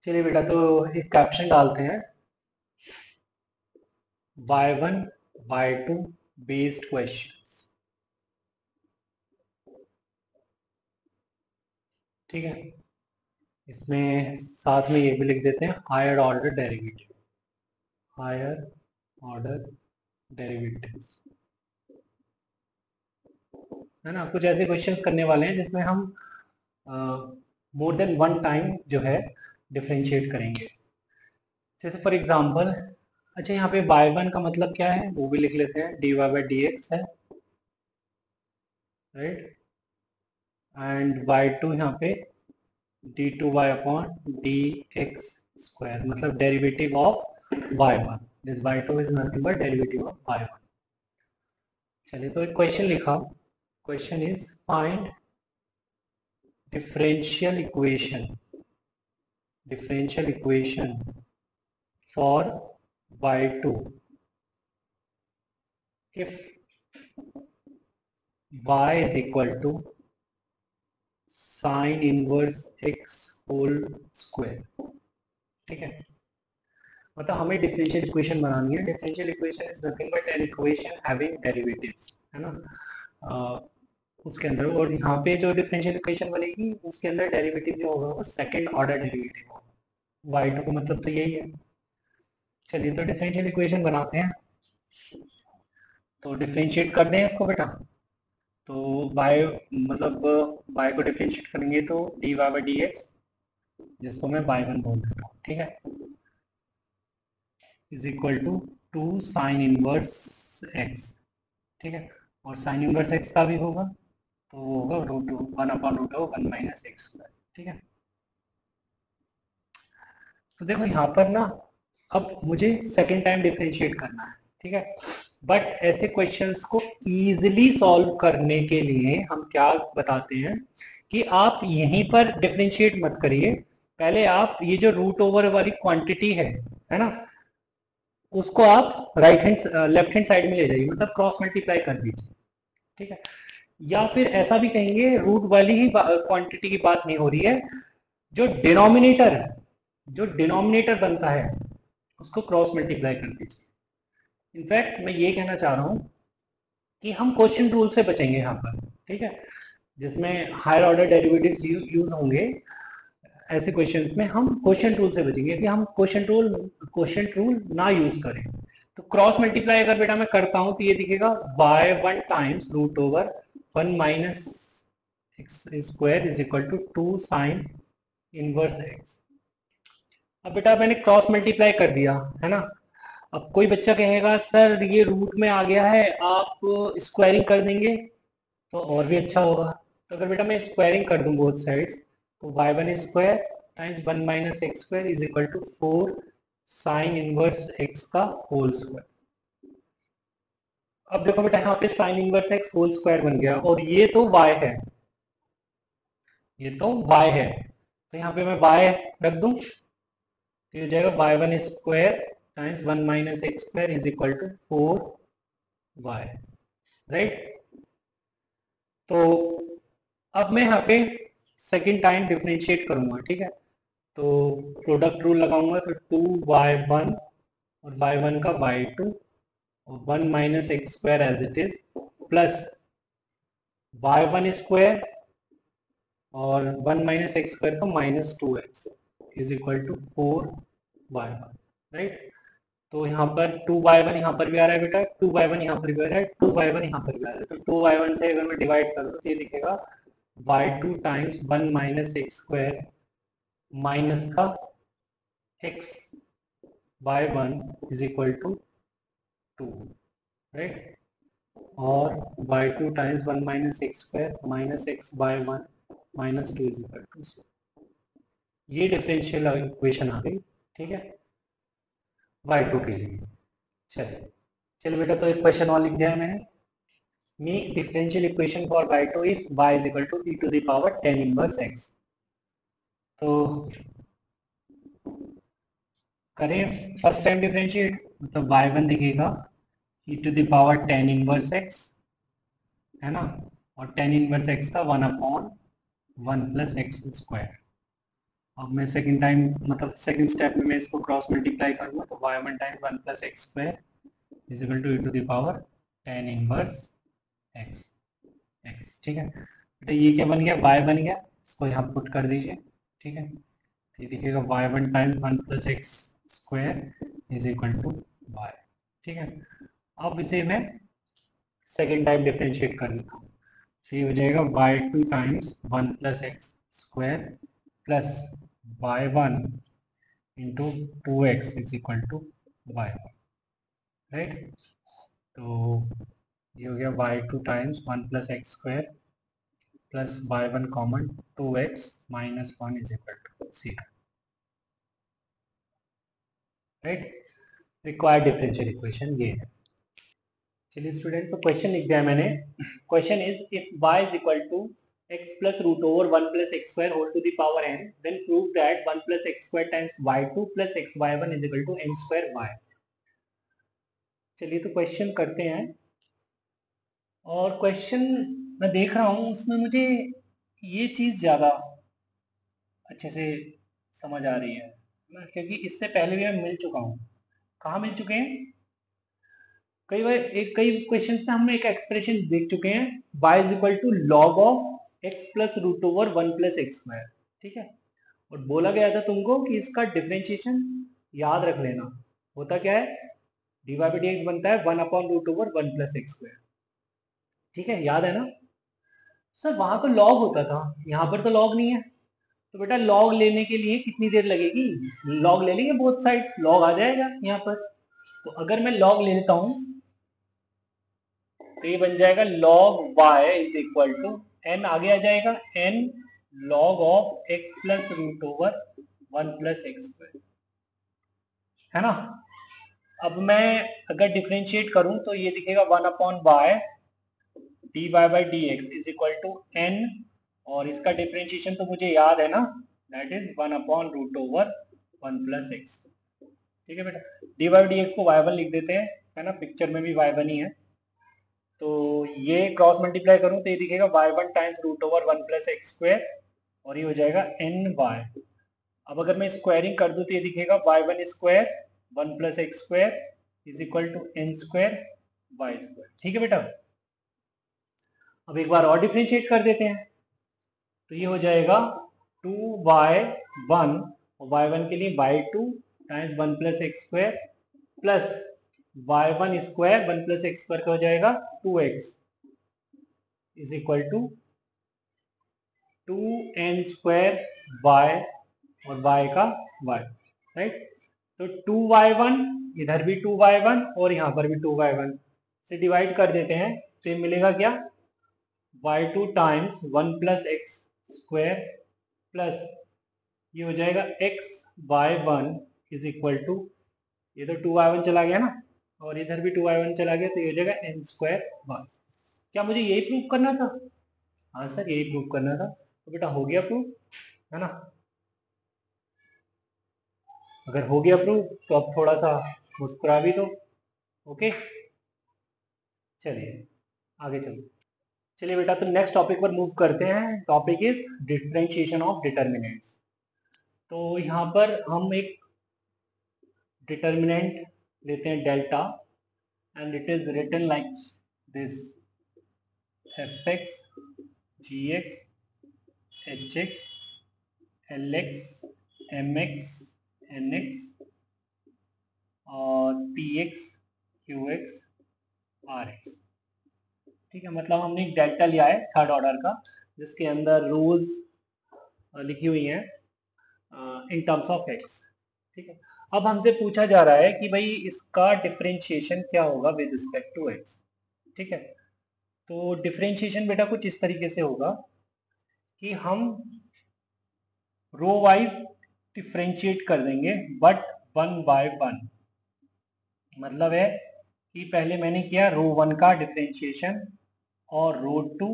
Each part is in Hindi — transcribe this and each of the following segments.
चलिए बेटा, तो एक कैप्शन डालते हैं, y1 y2 बेस्ड क्वेश्चंस। ठीक है, इसमें साथ में ये भी लिख देते हैं higher order derivative, higher order derivatives, है ना। कुछ ऐसे क्वेश्चंस करने वाले हैं जिसमें हम मोर देन वन टाइम जो है डिफरेंशिएट करेंगे। जैसे फॉर एग्जांपल, अच्छा यहाँ पे y1 का मतलब क्या है वो भी लिख लेते हैं, dy बाई डी एक्स है, राइट। एंड y2 यहाँ पे D two Y upon D X square, मतलब derivative of y1, this y2 is nothing but derivative of y1। चलिए, तो एक क्वेश्चन लिखा, question is find differential equation, differential equation for y2 if y is equal to sin inverse x whole square। ठीक है, मतलब हमें डिफरेंशियल इक्वेशन बनानी है। Differential equation is nothing but an equation having derivatives, है ना। उसके अंदर, और यहाँ पे जो डिफरेंशियल इक्वेशन बनेगी उसके अंदर डेरिवेटिव जो होगा वो सेकंड ऑर्डर डेरिवेटिव होगा। y2 का मतलब तो यही है। चलिए, तो डिफरेंशियल इक्वेशन बनाते हैं, तो डिफरेंशिएट कर दें इसको बेटा। तो y मतलब y को डिफरेंशिएट करेंगे तो d y by D x, जिसको मैं y1 बोल देता हूँ, ठीक है, is equal to 2 sine inverse x। ठीक है, और साइन इनवर्स x का भी होगा तो वो होगा root two one upon root of one minus x square. ठीक है, तो देखो यहाँ पर ना, अब मुझे सेकेंड टाइम डिफरेंशिएट करना है, ठीक है। बट ऐसे क्वेश्चंस को इजीली सॉल्व करने के लिए हम क्या बताते हैं कि आप यहीं पर डिफरेंशिएट मत करिए, पहले आप ये जो रूट ओवर वाली क्वांटिटी है ना, उसको आप right hand left hand side में ले जाइए, मतलब क्रॉस मल्टीप्लाई कर दीजिए। ठीक है, या फिर ऐसा भी कहेंगे, रूट वाली ही क्वांटिटी की बात नहीं हो रही है, जो डिनोमिनेटर, जो डिनोमिनेटर बनता है उसको क्रॉस मल्टीप्लाई कर दीजिए। इनफैक्ट मैं ये कहना चाह रहा हूं कि हम क्वेश्चन रूल से बचेंगे यहाँ पर, ठीक है, जिसमें हायर ऑर्डर डेरिवेटिव्स यूज होंगे। ऐसे क्वेश्चंस में हम क्वेश्चन रूल से बचेंगे कि हम क्वेश्चन रूल ना यूज करें। तो क्रॉस मल्टीप्लाई अगर बेटा मैं करता हूं तो ये दिखेगा y1 times root over one minus x square is equal to 2 sine inverse x. अब बेटा मैंने क्रॉस मल्टीप्लाई कर दिया, है ना। अब कोई बच्चा कहेगा सर ये रूट में आ गया है, आप स्क्वायरिंग कर देंगे तो और भी अच्छा होगा। तो अगर बेटा मैं स्क्वायरिंग कर दूं बोथ साइड्स, तो y1 square times one minus x square is equal to 4 sine inverse x का होल स्क्वायर। अब देखो बेटा यहाँ पे sine inverse x whole square बन गया, और ये तो y है, ये तो y है, तो यहाँ पे मैं y रख दूं तो ये हो जाएगा y1 square times one minus x square is equal to 4y, right. तो अब मैं यहाँ पे सेकेंड टाइम डिफरेंशिएट करूंगा, ठीक है। तो प्रोडक्ट रूल लगाऊंगा, तो 2y1 और y1 का y2 और one minus x square as it is, plus y1 square और वन माइनस एक्स स्क्वायर का minus 2x is equal to 4y1, right. तो यहाँ पर 2y1 यहाँ पर भी आ रहा है बेटा, 2y1 यहाँ पर भी आ रहा है, 2y1 यहाँ पर भी आ रहा है, तो 2y1 से अगर मैं डिवाइड कर दूँ तो ये दिखेगा y2 times one minus x square minus का x y1 is equal to 2, right. और y2 times one minus x square minus x y1 minus 2 is equal to, ये डिफरेंशियल इक्वेशन आ गई, ठीक है, y2 के लिए। चलिए चलिए बेटा, तो एक क्वेश्चन और लिख दिया है मैंने, make differential equation for y2 if y is equal to e to the power 10 inverse x। तो करें फर्स्ट टाइम डिफरेंशिएट, मतलब y1 दिखेगा e to the power 10 inverse x, है ना, और 10 इनवर्स x का 1 अपॉन 1 प्लस एक्स स्क्वायर। अब मैं सेकंड टाइम मतलब सेकंड स्टेप में मैं इसको क्रॉस मल्टीप्लाई करूंगा तो y1 times 1 plus x square is equal to e to the power tan inverse x x। ठीक है बेटा, ये क्या बन गया, y बन गया, इसको यहाँ पुट कर दीजिए। ठीक है, ये दिखेगा y1 times 1 plus x square is equal to y। ठीक है, अब इसे मैं सेकेंड टाइम डिफ्रेंशिएट कर लेता हूँ, तो ये हो जाएगा y2 times 1 plus x square plus y1 into 2x is equal to y। Right, तो ये हो गया y2 times 1 plus x square plus y1 common 2x minus 1 is equal to 0। Right, required differential equation ये है। चलिए स्टूडेंट, तो क्वेश्चन लिख दिया मैंने। Question is if y is equal to x plus root over 1 plus x square whole to the power n, then prove that 1 plus x square times y2 plus x y1 is equal to n square y। चलिए तो क्वेश्चन करते हैं, और क्वेश्चन मैं देख रहा हूँ उसमें मुझे ये चीज़ ज़्यादा अच्छे से समझ आ रही है ना, क्योंकि इससे पहले भी मैं मिल चुका हूँ। कहाँ मिल चुके हैं, कई बार कई क्वेश्चन में हम एक एक्सप्रेशन देख चुके हैं, y is equal to log of x plus root over 1 plus x square. ठीक है, और बोला गया था तुमको कि इसका डिफरेंशिएशन याद रख लेना। होता क्या है, dy बाई डी एक्स बनता है 1 upon root over 1 plus x square. ठीक है, याद है ना सर, वहां तो लॉग होता था, यहाँ पर तो लॉग नहीं है। तो बेटा लॉग लेने के लिए कितनी देर लगेगी, लॉग ले लेंगे बोथ साइड्स, लॉग आ जाएगा यहाँ पर। तो अगर मैं लॉग ले लेता हूँ तो ये बन जाएगा log y is equal to n, आगे आ जाएगा n log of x plus root over 1 plus x square, है ना। अब मैं अगर डिफ्रेंशिएट करूं तो ये दिखेगा 1 upon y d y by D x is equal to n, और इसका डिफ्रेंशिएशन तो मुझे याद है ना, that is 1 upon root over 1 plus x. ठीक है बेटा, डी वाई डी एक्स को y1 लिख देते हैं, है ना, पिक्चर में भी y1 ही है। तो ये क्रॉस मल्टीप्लाई करूं तो ये दिखेगा y1 times root over 1 plus x square, और ये हो जाएगा एन वाई। अब अगर मैं स्क्वायरिंग कर दूं तो ये दिखेगा y1 square 1 plus x square is equal to n square y square. ठीक है बेटा, अब एक बार और डिफ्रेंशिएट कर देते हैं, तो ये हो जाएगा 2y1 और y1 के लिए y2 times 1 plus x square plus y1 square 1 plus x square का हो जाएगा 2x is equal to 2n square y और y का y। राइट, तो 2y1 इधर भी 2y1 और यहाँ पर भी 2y1 से डिवाइड कर देते हैं, तो ये मिलेगा क्या, y2 times 1 plus x square plus ये हो जाएगा x y1 is equal to, ये तो 2y1 चला गया ना, और इधर भी 2y1 चला गया, तो ये हो जाएगा n स्क्वायर y। क्या मुझे यही प्रूव करना था, हाँ सर यही प्रूव करना था। तो बेटा हो गया प्रूव, है ना। अगर हो गया प्रूव तो अब थोड़ा सा मुस्कुरा भी दो। ओके, चलिए आगे चलो। चलिए बेटा, तो नेक्स्ट टॉपिक पर मूव करते हैं। Topic is differentiation of determinants. तो यहाँ पर हम एक डिटर्मिनेंट लेते हैं delta, and it is written like this, F X G X H X L X M X N X और P X Q X R X. ठीक है, मतलब हमने एक डेल्टा लिया है थर्ड ऑर्डर का, जिसके अंदर रोज लिखी हुई हैं इन टर्म्स ऑफ एक्स। ठीक है, अब हमसे पूछा जा रहा है कि भाई इसका डिफरेंशिएशन क्या होगा विद रिस्पेक्ट टू एक्स। ठीक है, तो डिफरेंशिएशन बेटा कुछ इस तरीके से होगा कि हम रो वाइज डिफरेंशिएट कर देंगे, बट वन बाय वन। मतलब है कि पहले मैंने किया रो वन का डिफरेंशिएशन, और रो टू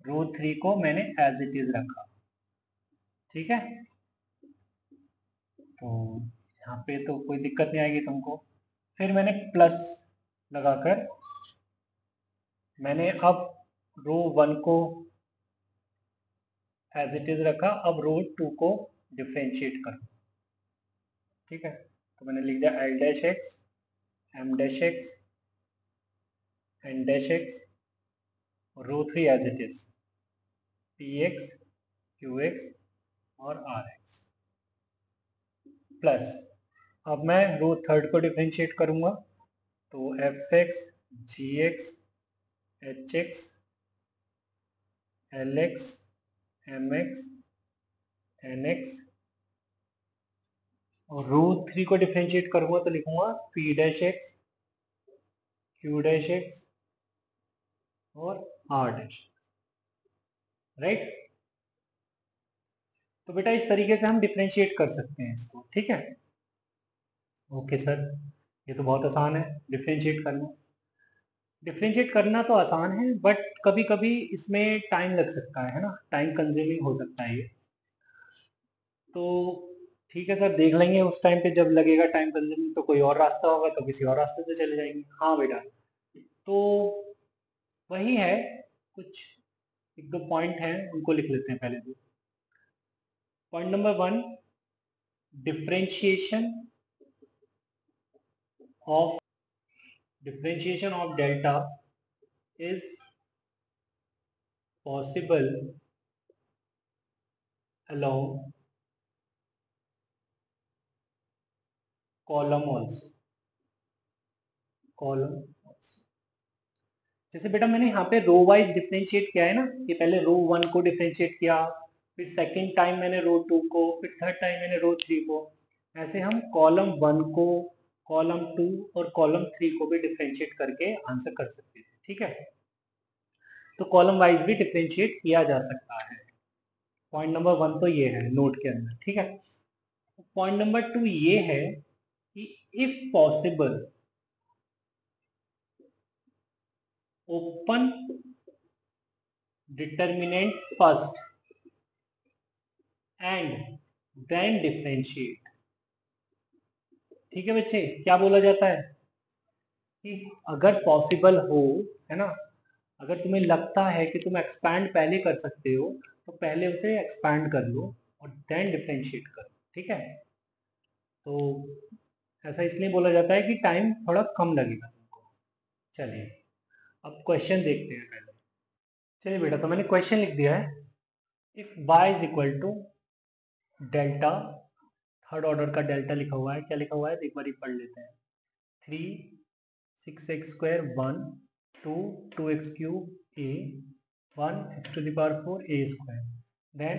रो थ्री को मैंने एज इट इज रखा। ठीक है, तो यहाँ पे तो कोई दिक्कत नहीं आएगी तुमको। फिर मैंने प्लस लगाकर मैंने अब रो वन को एज इट इज रखा, अब रो टू को डिफ्रेंशिएट करूँ, ठीक है। तो मैंने लिख दिया L dash X, M dash X, N dash X, row 3 as it is, P X, Q X और आर एक्स, प्लस अब मैं रो थर्ड को डिफ्रेंशिएट करूंगा, तो F X, G X, H X, L X, M X, N X, और रो 3 को डिफ्रेंशिएट करूंगा तो लिखूंगा P dash X, Q dash X और आर डैश, राइट। तो बेटा इस तरीके से हम डिफ्रेंशिएट कर सकते हैं इसको, ठीक है। ओके सर, ये तो बहुत आसान है डिफ्रेंशिएट करना। डिफ्रेंशिएट करना तो आसान है, बट कभी कभी इसमें टाइम लग सकता है ना, टाइम कंज्यूमिंग हो सकता है ये। तो ठीक है सर, देख लेंगे उस टाइम पे, जब लगेगा टाइम कंज्यूमिंग तो कोई और रास्ता होगा तो किसी और रास्ते से चले जाएंगे। हाँ बेटा, तो वही है, कुछ एक दो पॉइंट हैं उनको लिख लेते हैं पहले। तो point number 1, differentiation of delta is possible along column also, column. जैसे बेटा मैंने यहाँ पे रो वाइज डिफरेंशिएट किया है ना, कि पहले रो 1 को डिफरेंशिएट किया, फिर सेकंड टाइम मैंने रो 2 को, फिर थर्ड टाइम मैंने रो 3 को। ऐसे हम कॉलम 1 को, कॉलम 2 और कॉलम 3 को भी डिफरेंशिएट करके आंसर कर सकते थे, ठीक है। तो कॉलम वाइज भी डिफरेंशिएट किया जा सकता है। पॉइंट नंबर 1 तो ये है नोट के अंदर, ठीक है। पॉइंट नंबर 2 ये है कि if possible open determinant first and then differentiate. ठीक है बच्चे, क्या बोला जाता है कि अगर पॉसिबल हो, है ना, अगर तुम्हें लगता है कि तुम एक्सपैंड पहले कर सकते हो तो पहले उसे एक्सपैंड कर लो और देन डिफरेंशिएट करो, ठीक है। तो ऐसा इसलिए बोला जाता है कि टाइम थोड़ा कम लगेगा तुमको। चलिए अब क्वेश्चन देखते हैं पहले। चलिए बेटा, तो मैंने क्वेश्चन लिख दिया है, if y is equal to delta, third order का डेल्टा लिखा हुआ है, क्या लिखा हुआ है एक बार पढ़ लेते हैं। 3 6x square 1 2 2x cube a 1 x to the power 4 a square, then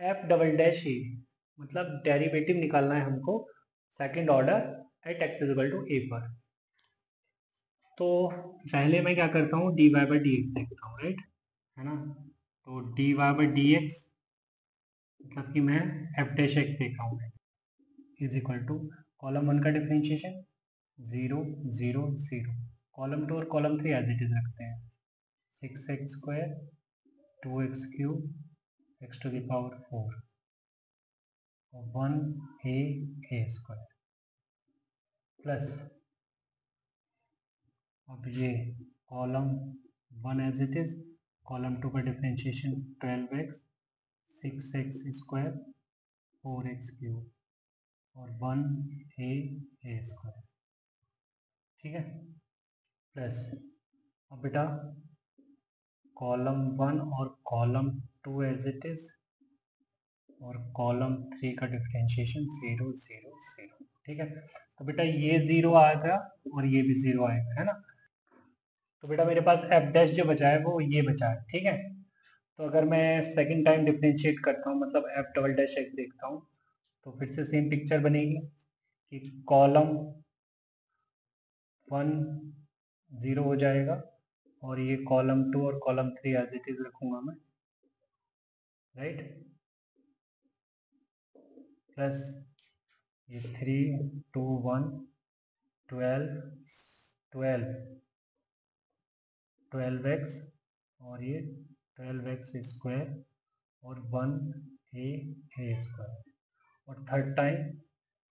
f double dash a, मतलब डेरिवेटिव निकालना है हमको second order at x is equal to a पर। तो पहले मैं क्या करता हूँ, dy बाई डी एक्स देखता हूँ, राइट, है ना। तो dy बाई डी एक्स मतलब कि मैं एफ डैश एक्स देख रहा हूँ, इज इक्वल टू कॉलम 1 का डिफरेंशिएशन 0 0 0, कॉलम 2 और कॉलम 3 एज इट इज रखते हैं, 6x square 2x cube x to the power 4 1 a square, plus अब ये column 1 as it is, column 2 का differentiation 12x 6x square 4x cube और 1 a स्क्वायर, ठीक है। प्लस अब बेटा कॉलम 1 और कॉलम 2 एज इट इज और कॉलम 3 का डिफरेंशिएशन 0 0 0, ठीक है। तो बेटा ये 0 आएगा और ये भी 0 आएगा, है ना। तो बेटा मेरे पास एफ डैश जो बचा है वो ये बचा है, ठीक है। तो अगर मैं सेकंड टाइम डिफरेंशिएट करता हूँ, मतलब एफ डबल डैश एक्स देखता हूँ, तो फिर से सेम पिक्चर बनेगी कि कॉलम 1 0 हो जाएगा और ये कॉलम 2 और कॉलम 3 एज इट इज रखूंगा मैं, राइट। प्लस ये 3 2 1 12 12 12x और ये 12x स्क्वायर और 1 a स्क्वायर, और थर्ड टाइम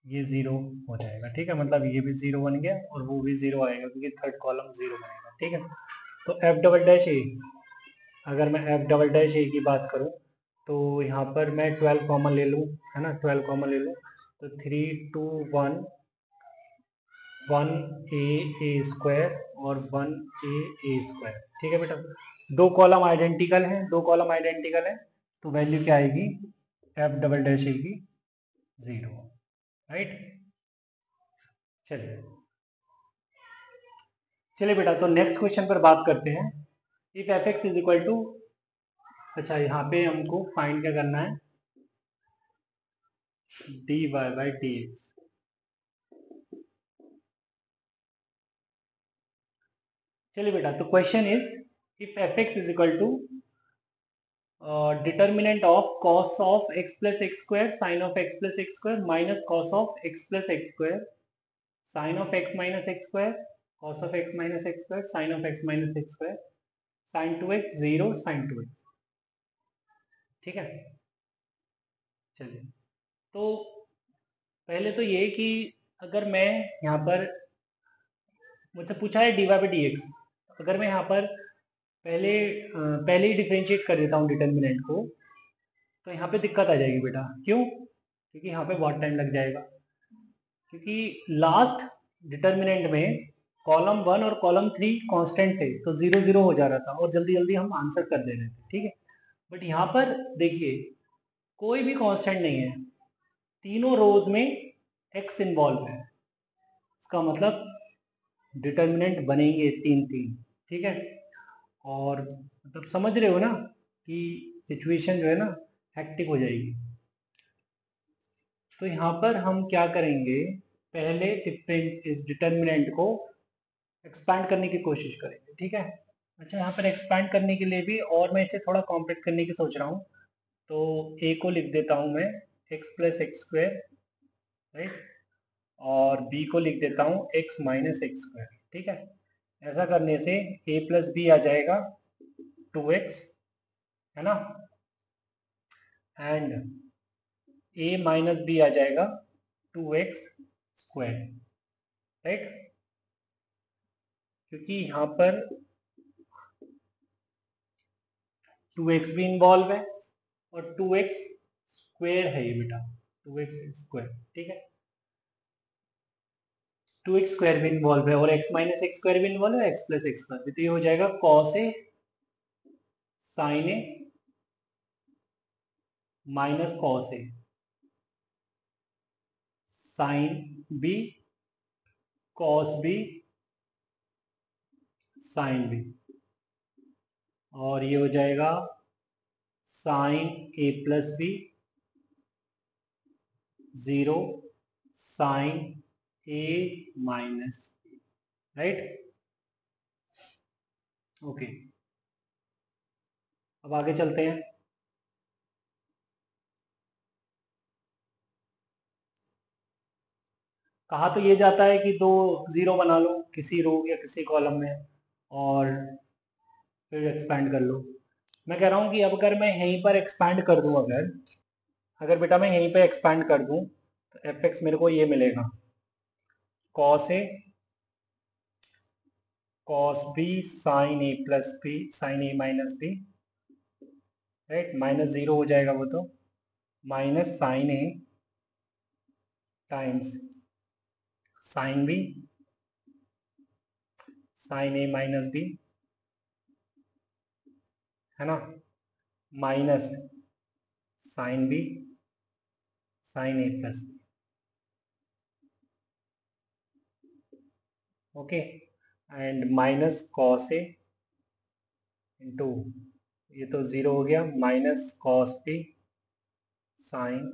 ये 0 हो जाएगा, ठीक है। मतलब ये भी 0 बन गया और वो भी 0 आएगा क्योंकि थर्ड कॉलम 0 बनेगा, ठीक है। तो एफ डबल डैश ए, अगर मैं एफ डबल डैश ए की बात करूँ तो यहाँ पर मैं 12 कॉमन ले लूँ, है ना, 12 कॉमन ले लूँ, तो 3 2 1 1 ए स्क्वायर और 1 ए स्क्वायर। ठीक है बेटा, दो कॉलम आइडेंटिकल हैं, दो कॉलम आइडेंटिकल है, तो वैल्यू क्या आएगी, एफ डबल डैश आएगी 0। राइट, चलिए चलिए बेटा, तो नेक्स्ट क्वेश्चन पर बात करते हैं। If f x is equal to, अच्छा यहाँ पे हमको फाइंड क्या करना है, d y by D x. चलिए बेटा, तो question is if f x is equal to determinant of cos of x plus x square sine of x plus x square minus cos of x plus x square sine of x minus x square cos of x minus x square sine of x minus x square sine 2x 0 sine 2x। ठीक है, चलिए, तो पहले तो ये कि अगर मैं यहाँ पर, मुझसे पूछा है d y by D x, अगर मैं यहाँ पर पहले ही डिफ्रेंशिएट कर देता हूँ डिटर्मिनेंट को, तो यहाँ पे दिक्कत आ जाएगी बेटा। क्यों? क्योंकि यहाँ पे बहुत टाइम लग जाएगा, क्योंकि लास्ट डिटर्मिनेंट में कॉलम 1 और कॉलम 3 कांस्टेंट थे, तो 0 0 हो जा रहा था और जल्दी जल्दी हम आंसर कर दे रहे थे। ठीक है, बट यहाँ पर देखिए कोई भी कांस्टेंट नहीं है, तीनों रोज में एक्स इन्वॉल्व है, इसका मतलब डिटर्मिनेंट बनेंगे 3 3। ठीक है, और मतलब समझ रहे हो ना कि सिचुएशन जो है ना हेक्टिक हो जाएगी। तो यहाँ पर हम क्या करेंगे, पहले इस डिटर्मिनेंट को एक्सपैंड करने की कोशिश करेंगे। ठीक है, अच्छा यहाँ पर एक्सपैंड करने के लिए भी और मैं इसे थोड़ा कॉम्प्लेक्ट करने की सोच रहा हूँ, तो ए को लिख देता हूँ मैं x plus x square, right, और बी को लिख देता हूँ एक्स माइनस एक्स स्क्वायर। ठीक है, ऐसा करने से ए प्लस बी आ जाएगा 2x, है ना, एंड ए माइनस बी आ जाएगा 2x स्क्वायर। राइट, क्योंकि यहाँ पर 2x भी इन्वॉल्व है और 2x स्क्वायर है ये बेटा, 2x स्क्वायर। ठीक है, 2x स्क्वायर भी इन्वॉल्व है और x माइनस एक्स स्क्वायर भी इन्वॉल्व है, x प्लस एक्स स्क्वायर भी, तो ये हो जाएगा cos A sine A minus cos A sine B cos B sine B, और ये हो जाएगा साइन ए प्लस बी 0 साइन ए माइनस, राइट, ओके। अब आगे चलते हैं। कहा तो ये जाता है कि दो जीरो बना लो किसी रो या किसी कॉलम में और फिर एक्सपैंड कर लो। मैं कह रहा हूँ कि अब अगर मैं यहीं पर एक्सपैंड कर दूं, अगर अगर बेटा मैं यहीं पर एक्सपैंड कर दूं, तो एफ एक्स मेरे को ये मिलेगा cos a cos b sine A plus b sine A minus b, right, minus 0 हो जाएगा वो, तो minus sine a times sine b sine A minus b, है ना, minus sine b sine A plus b. Okay, and minus cos a into, ये तो 0 हो गया, माइनस कॉस बी साइन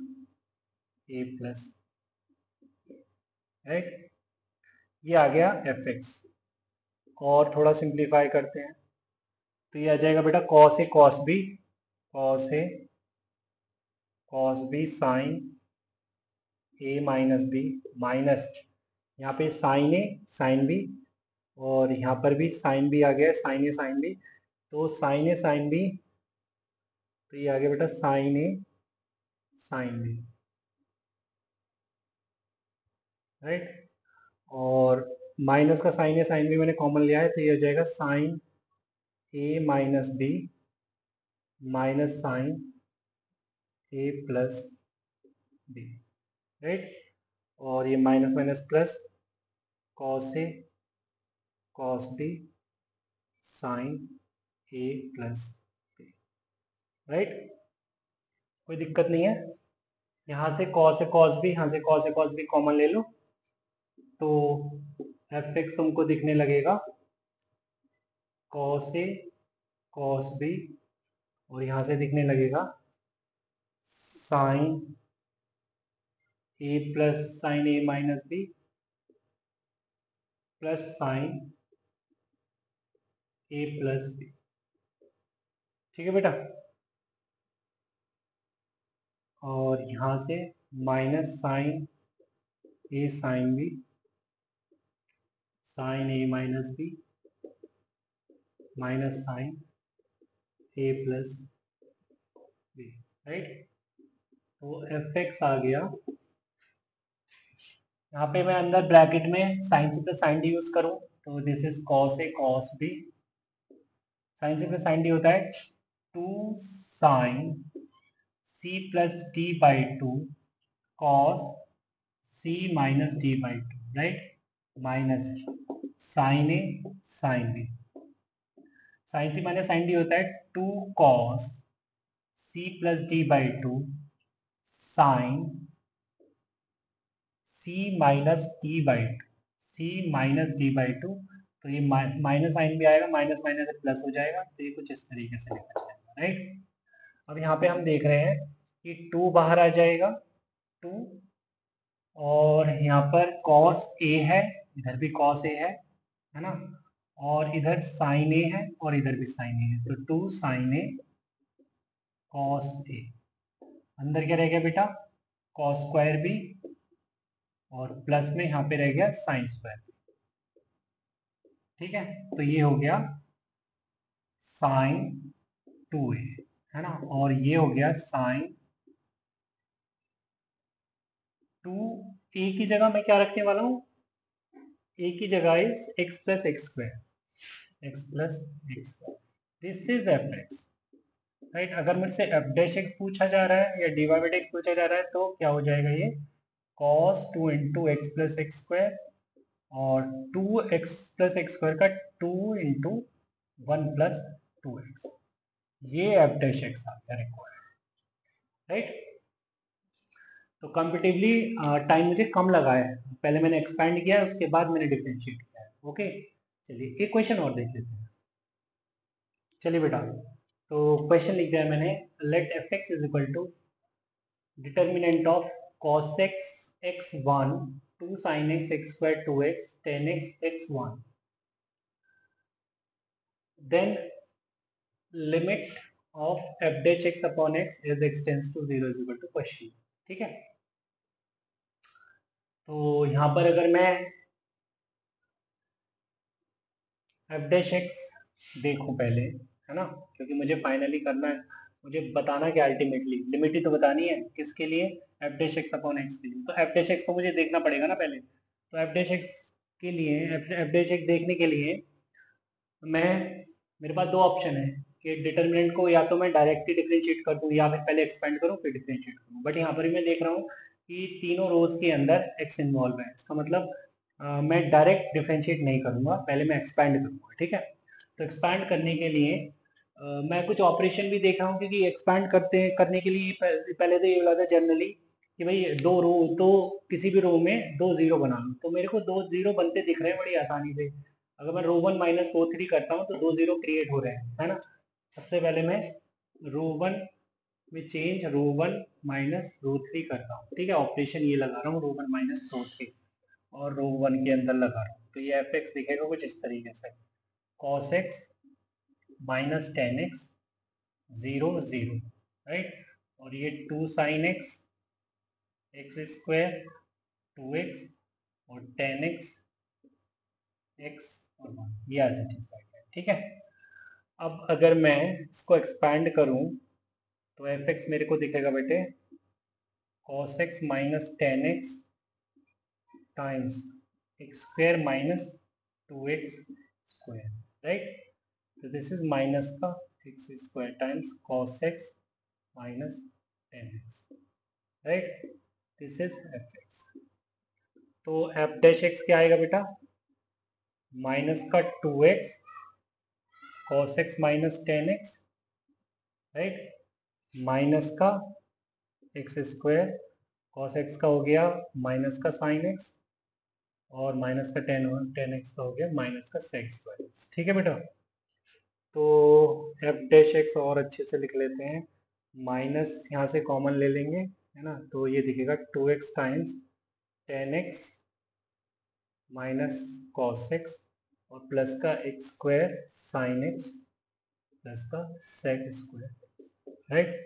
ए प्लस, राइट, ये आ गया एफ एक्स। और थोड़ा सिंप्लीफाई करते हैं, तो ये आ जाएगा बेटा cos a cos B cos a cos b sine A minus b minus, यहाँ पे साइन ए साइन बी और यहाँ पर भी साइन बी आ गया, साइन ए साइन बी, तो साइन ए साइन बी, तो ये आ गया बेटा sign a sine B, right, और माइनस का साइन ए साइन बी मैंने कॉमन लिया है, तो ये हो जाएगा साइन ए माइनस बी माइनस साइन ए प्लस बी, राइट। और ये minus minus plus, cos a cos b sine A plus b, right. कोई दिक्कत नहीं है। यहाँ से कॉस बी, यहाँ से कॉस बी कॉमन ले लो, तो एफ एक्स तुमको दिखने लगेगा कॉस ए कॉस बी, और यहाँ से दिखने लगेगा साइन ए प्लस साइन ए माइनस बी प्लस साइन ए प्लस बी। ठीक है बेटा। और यहाँ से minus sine a sine b sine A minus b minus sine A plus b, right. तो एफ एक्स आ गया। यहाँ पे मैं अंदर ब्रैकेट में sine c plus sine d use करूँ, तो this is cos a cos b, sine c plus sine d होता है 2 sine c plus d by 2 cos c minus d by 2, right, minus sine a sine b. Sine c minus sine d होता है 2 cos c plus d by 2 sine c minus d by 2, c minus d by 2। तो ये माइनस साइन भी आएगा, माइनस माइनस से प्लस हो जाएगा, तो ये कुछ इस तरीके से लिखा जाएगा, राइट। अब यहाँ पे हम देख रहे हैं कि 2 बाहर आ जाएगा, 2, और यहाँ पर कॉस ए है, इधर भी कॉस ए है ना, और इधर साइन ए है और इधर भी साइन ए है, तो 2 साइन ए कॉस ए। अंदर क्या रह गया बेटा, कॉस स्क्वायर बी, और प्लस में यहाँ पे रह गया साइन स्क्वायर। ठीक है, तो ये हो गया साइन 2a, है ना, और ये हो गया साइन 2a की जगह मैं क्या रखने वाला हूँ, a की जगह is x plus x square, x plus x square, this is F x, right. अगर मुझसे एफ डैश एक्स पूछा जा रहा है या डी वाई बाई एक्स पूछा जा रहा है, तो क्या हो जाएगा ये cos 2 into x plus x square, और 2x प्लस एक्स स्क्वायर का 2 इंटू 1 प्लस 2x, ये एफ डैश एक्स आ गया रिक्वायर्ड, राइट। तो कंपेटिवली टाइम मुझे कम लगा है, पहले मैंने एक्सपैंड किया है, उसके बाद मैंने डिफरेंशिएट किया है। ओके, चलिए एक क्वेश्चन और देख लेते हैं। चलिए बेटा, तो क्वेश्चन लिख दिया है मैंने, let f x is equal to determinant of cos x x1 2 sin x x square 2x tan x x1, then limit of f dash x upon x as x tends to 0 is equal to question। ठीक है, तो यहाँ पर अगर मैं एफ डैश एक्स देखूं पहले, है ना, क्योंकि मुझे फाइनली करना है, मुझे बताना क्या अल्टीमेटली लिमिट ही तो बतानी है, किसके लिए, F dash x upon x के लिए। तो एफ डैश एक्स तो मुझे देखना पड़ेगा ना पहले, तो एफ डैश एक्स के लिए, एफ डैश एक्स देखने के लिए मैं, मेरे पास दो ऑप्शन है कि डिटर्मिनेंट को या तो मैं डायरेक्टली डिफरेंशिएट कर दूं या फिर पहले एक्सपेंड करूं फिर डिफरेंशिएट करूं, बट यहाँ पर भी मैं देख रहा हूँ कि तीनों रोज के अंदर एक्स इन्वॉल्व है, इसका मतलब मैं डायरेक्ट डिफरेंशिएट नहीं करूंगा, पहले मैं एक्सपैंड करूंगा। ठीक है, तो एक्सपैंड करने के लिए मैं कुछ ऑपरेशन भी देख रहा हूँ, क्योंकि एक्सपैंड करने के लिए पहले तो ये बोला था जनरली कि भाई दो रो, तो किसी भी रो में दो जीरो बना लो, तो मेरे को दो जीरो बनते दिख रहे हैं बड़ी आसानी से। अगर मैं रो 1 माइनस रो 3 करता हूँ तो दो जीरो क्रिएट हो रहे हैं, है ना। सबसे पहले मैं रो 1 में चेंज रो 1 माइनस रो 3 करता हूँ। ठीक है, ऑपरेशन ये लगा रहा हूँ रो 1 माइनस रो 3, और रो 1 के अंदर लगा रहा हूँ, तो ये एफ एक्स दिखेगा कुछ इस तरीके से, cos x minus ten x 0 0, right, और ये 2 sine x x square 2x और टेन एक्स एक्स और 1, ये आज है। ठीक है, अब अगर मैं इसको एक्सपैंड करूं तो एफ एक्स मेरे को दिखेगा बेटे cos x minus ten x times x square minus 2x square, right. तो दिस इज माइनस का x square times cos x minus 10x, right, this is fx। तो f डैश x क्या आएगा बेटा, माइनस का 2x cos x minus 10x, right, minus का एक्स स्क्वायर कॉस एक्स का हो गया माइनस का साइन एक्स, और माइनस का टेन एक्स का हो गया माइनस का सेक स्क्वायर एक्स। ठीक है बेटा, तो एफ डैश एक्स और अच्छे से लिख लेते हैं, माइनस यहाँ से कॉमन ले लेंगे, है ना, तो ये दिखेगा 2x times 10x minus cos x और प्लस का x square sign x plus का सेक स्क्वायर, राइट।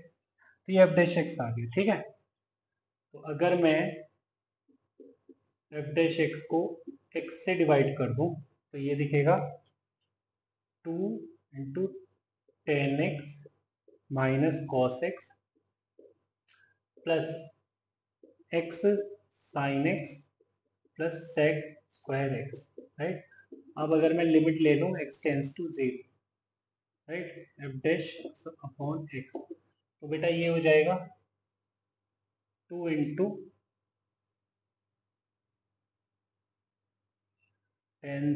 तो ये एफ डैश एक्स आ गया। ठीक है, तो अगर मैं एफ डैश एक्स को एक्स से डिवाइड कर दूं तो ये दिखेगा 2 into 10x minus cos x plus x sine x plus sec square x, right. अब अगर मैं लिमिट ले लूं x tends to 0, right, f dash x upon x, तो बेटा ये हो जाएगा 2 इंटू टेन